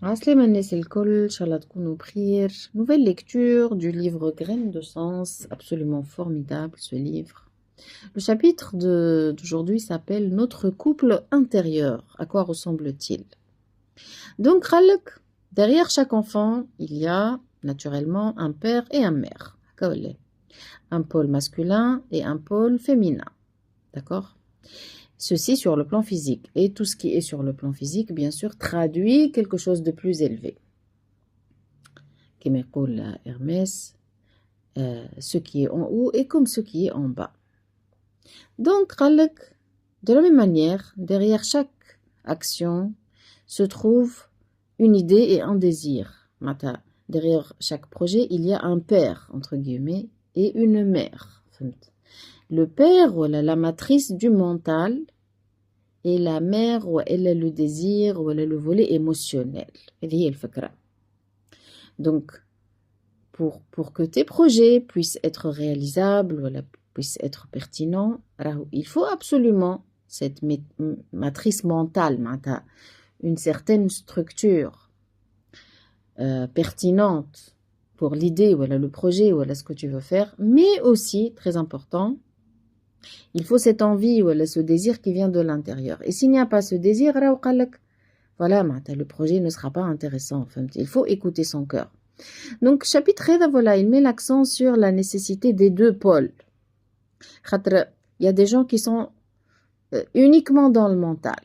Asleman c'est le kol, Inch'Allah tkounu bkhir. Nouvelle lecture du livre Graines de sens, absolument formidable ce livre. Le chapitre d'aujourd'hui s'appelle Notre couple intérieur. À quoi ressemble-t-il? Donc, derrière chaque enfant, il y a naturellement un père et une mère. Un pôle masculin et un pôle féminin. D'accord? Ceci sur le plan physique. Et tout ce qui est sur le plan physique, bien sûr, traduit quelque chose de plus élevé. Comme dit Hermès, ce qui est en haut est comme ce qui est en bas. Donc, de la même manière, derrière chaque action se trouve une idée et un désir. Derrière chaque projet, il y a un père, entre guillemets, et une mère. Le père, voilà, la matrice du mental, et la mère, elle a le désir, ou elle a le volet émotionnel. Donc, pour que tes projets puissent être réalisables, voilà, puissent être pertinents, il faut absolument cette matrice mentale, une certaine structure pertinente pour l'idée, voilà, le projet, voilà, ce que tu veux faire, mais aussi, très important, il faut cette envie, voilà, ce désir qui vient de l'intérieur. Et s'il n'y a pas ce désir, voilà, le projet ne sera pas intéressant. Il faut écouter son cœur. Donc, chapitre 13, voilà, il met l'accent sur la nécessité des deux pôles. Il y a des gens qui sont uniquement dans le mental.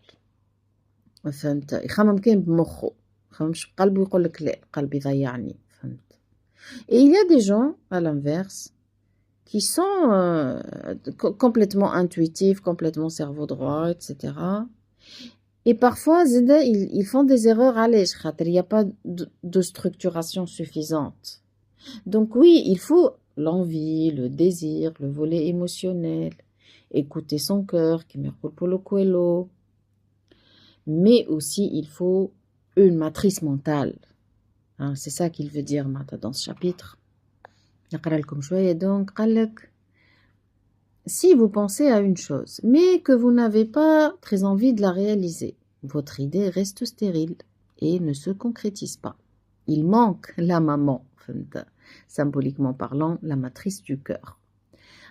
Et il y a des gens, à l'inverse, qui sont complètement intuitifs, complètement cerveau droit, etc. Et parfois, ils font des erreurs à l'âge, il n'y a pas de structuration suffisante. Donc oui, il faut l'envie, le désir, le volet émotionnel, écouter son cœur, qui me Paulo Coelho. Mais aussi, il faut une matrice mentale. Hein, c'est ça qu'il veut dire dans ce chapitre. Donc, si vous pensez à une chose, mais que vous n'avez pas très envie de la réaliser, votre idée reste stérile et ne se concrétise pas. Il manque la maman, symboliquement parlant, la matrice du cœur.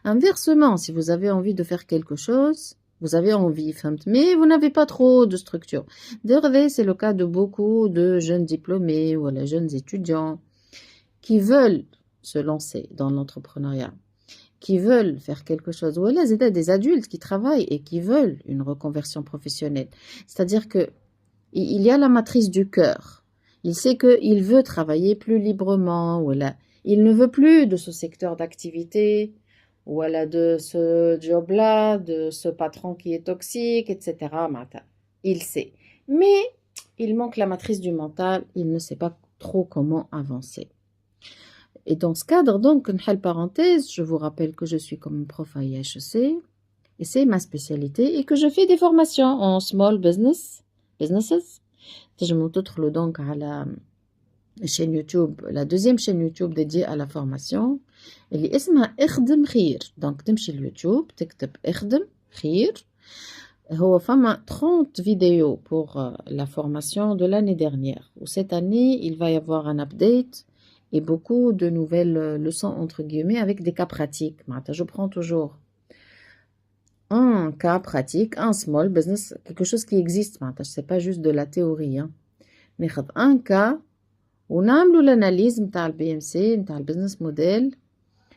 Inversement, si vous avez envie de faire quelque chose, vous avez envie, mais vous n'avez pas trop de structure. D'ailleurs, c'est le cas de beaucoup de jeunes diplômés ou de jeunes étudiants qui veulent se lancer dans l'entrepreneuriat, qui veulent faire quelque chose. Ou là, c'est des adultes qui travaillent et qui veulent une reconversion professionnelle. C'est-à-dire que il y a la matrice du cœur. Il sait qu'il veut travailler plus librement. Ou là, il ne veut plus de ce secteur d'activité, ou là, de ce job-là, de ce patron qui est toxique, etc. Il sait. Mais il manque la matrice du mental. Il ne sait pas trop comment avancer. Et dans ce cadre, donc, une parenthèse, je vous rappelle que je suis comme prof à IHEC, et c'est ma spécialité, et que je fais des formations en small businesses. Je me donc à la chaîne YouTube, la deuxième chaîne YouTube dédiée à la formation, اللي اسمها اخدم خير. Donc, تمشي اليوتيوب, تكتب اخدم خير. هو فما 30 vidéos pour la formation de l'année dernière. Ou cette année, il va y avoir un update et beaucoup de nouvelles leçons, entre guillemets, avec des cas pratiques. Je prends toujours un cas pratique, un small business, quelque chose qui existe. Ce n'est pas juste de la théorie. Mais un cas, on a l'analyse de le BMC, de le business model,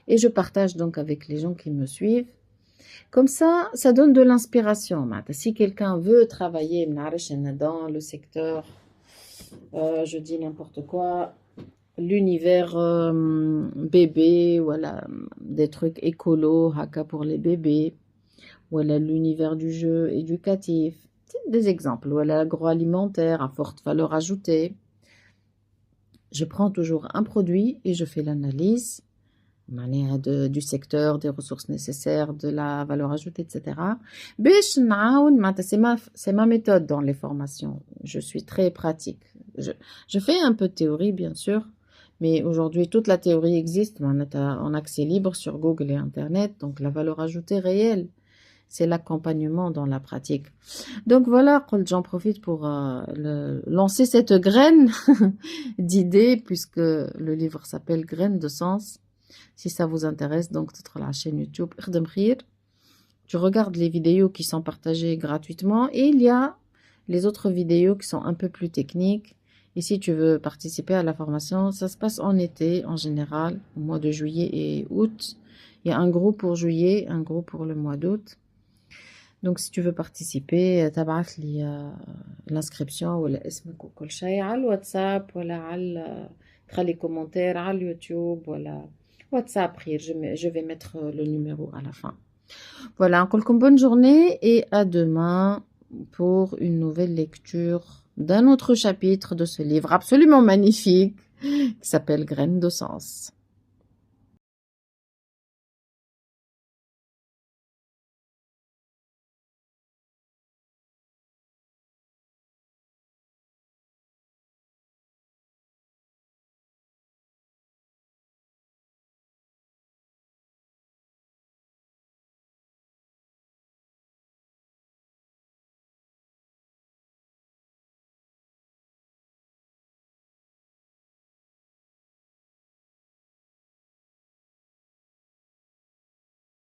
et je partage donc avec les gens qui me suivent. Comme ça donne de l'inspiration. Si quelqu'un veut travailler dans le secteur, je dis n'importe quoi, l'univers bébé, voilà, des trucs écolos, haka pour les bébés, voilà, l'univers du jeu éducatif, des exemples, voilà, l'agroalimentaire à forte valeur ajoutée. Je prends toujours un produit et je fais l'analyse du secteur, des ressources nécessaires, de la valeur ajoutée, etc. C'est ma méthode dans les formations. Je suis très pratique. Je fais un peu de théorie, bien sûr, mais aujourd'hui, toute la théorie existe en accès libre sur Google et Internet. Donc, la valeur ajoutée réelle, c'est l'accompagnement dans la pratique. Donc voilà, j'en profite pour lancer cette graine d'idées, puisque le livre s'appelle Graines de sens. Si ça vous intéresse, donc tu la chaîne YouTube Irdem Khir. Tu regardes les vidéos qui sont partagées gratuitement et il y a les autres vidéos qui sont un peu plus techniques. Et si tu veux participer à la formation, ça se passe en été en général, au mois de juillet et août. Il y a un groupe pour juillet, un groupe pour le mois d'août. Donc si tu veux participer, تبعت لي l'inscription ولا اسمك وكل شيء على الواتساب ولا على تخلي كومنتير على اليوتيوب ولا WhatsApp خير. Je vais mettre le numéro à la fin. Voilà, نقولكم bonne journée et à demain pour une nouvelle lecture d'un autre chapitre de ce livre absolument magnifique qui s'appelle Graines de sens.